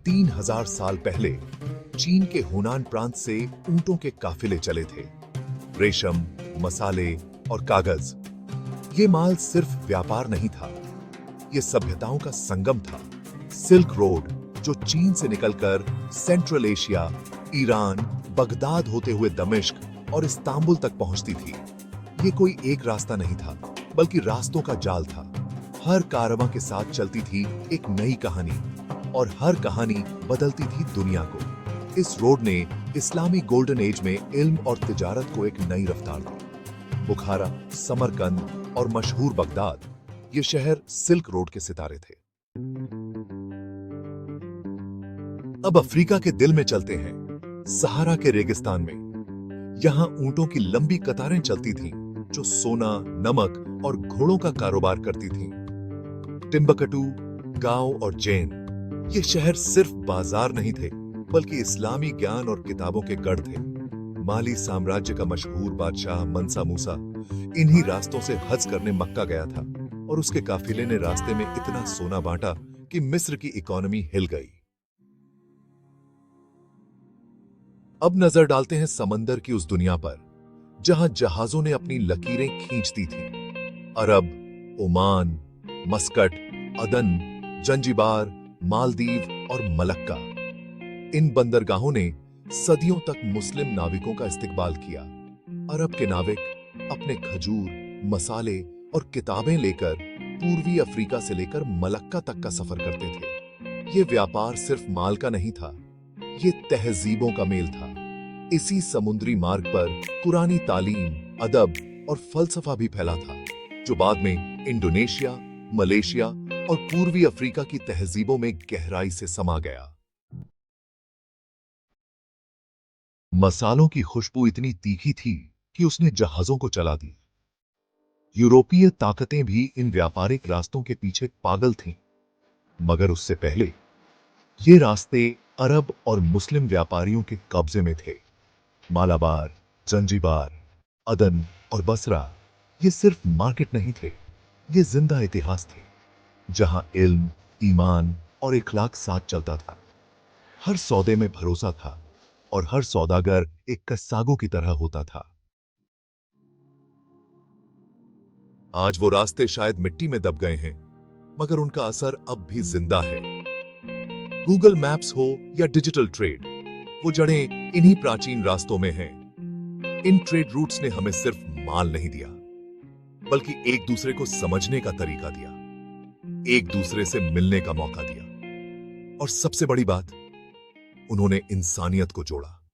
3000 साल पहले चीन के हुनान प्रांत से ऊंटों के काफिले चले थे। रेशम, मसाले और कागज, ये माल सिर्फ व्यापार नहीं था, ये सभ्यताओं का संगम था। सिल्क रोड, जो चीन से निकलकर सेंट्रल एशिया, ईरान, बगदाद होते हुए दमिश्क और इस्तांबुल तक पहुंचती थी, ये कोई एक रास्ता नहीं था, बल्कि रास्तों का जाल था। हर कारवां के साथ चलती थी एक नई कहानी, और हर कहानी बदलती थी दुनिया को। इस रोड ने इस्लामी गोल्डन एज में इल्म और तिजारत को एक नई रफ्तार दी। बुखारा, समरकंद और मशहूर बगदाद, ये शहर सिल्क रोड के सितारे थे। अब अफ्रीका के दिल में चलते हैं, सहारा के रेगिस्तान में। यहां ऊंटों की लंबी कतारें चलती थीं, जो सोना, नमक और घोड़ों का कारोबार करती थीं। टिम्बकटू, गांव और जेन, ये शहर सिर्फ बाजार नहीं थे, बल्कि इस्लामी ज्ञान और किताबों के गढ़ थे। माली साम्राज्य का मशहूर बादशाह मंसा मूसा इन्हीं रास्तों से हज करने मक्का गया था, और उसके काफिले ने रास्ते में इतना सोना बांटा कि मिस्र की इकोनॉमी हिल गई। अब नजर डालते हैं समंदर की उस दुनिया पर, जहां जहाजों ने अपनी लकीरें खींचती थीं। अरब, ओमान, मस्कट, अदन, जंजीबार, मालदीव और मलक्का, इन बंदरगाहों ने सदियों तक मुस्लिम नाविकों का इस्तकबाल किया। अरब के नाविक अपने खजूर, मसाले और किताबें लेकर पूर्वी अफ्रीका से लेकर मलक्का तक का सफर करते थे। ये व्यापार सिर्फ माल का नहीं था, ये तहजीबों का मेल था। इसी समुद्री मार्ग पर पुरानी तालीम, अदब और फलसफा भी फैला था, जो बाद में इंडोनेशिया, मलेशिया और पूर्वी अफ्रीका की तहजीबों में गहराई से समा गया। मसालों की खुशबू इतनी तीखी थी कि उसने जहाजों को चला दी। यूरोपीय ताकतें भी इन व्यापारिक रास्तों के पीछे पागल थीं, मगर उससे पहले ये रास्ते अरब और मुस्लिम व्यापारियों के कब्जे में थे। मालाबार, जंजीबार, अदन और बसरा, ये सिर्फ मार्केट नहीं थे, ये जिंदा इतिहास थे, जहां इल्म, ईमान और इखलाक साथ चलता था। हर सौदे में भरोसा था, और हर सौदागर एक कस्सागो की तरह होता था। आज वो रास्ते शायद मिट्टी में दब गए हैं, मगर उनका असर अब भी जिंदा है। गूगल मैप्स हो या डिजिटल ट्रेड, वो जड़ें इन्हीं प्राचीन रास्तों में हैं। इन ट्रेड रूट्स ने हमें सिर्फ माल नहीं दिया, बल्कि एक दूसरे को समझने का तरीका दिया, एक दूसरे से मिलने का मौका दिया, और सबसे बड़ी बात, उन्होंने इंसानियत को जोड़ा।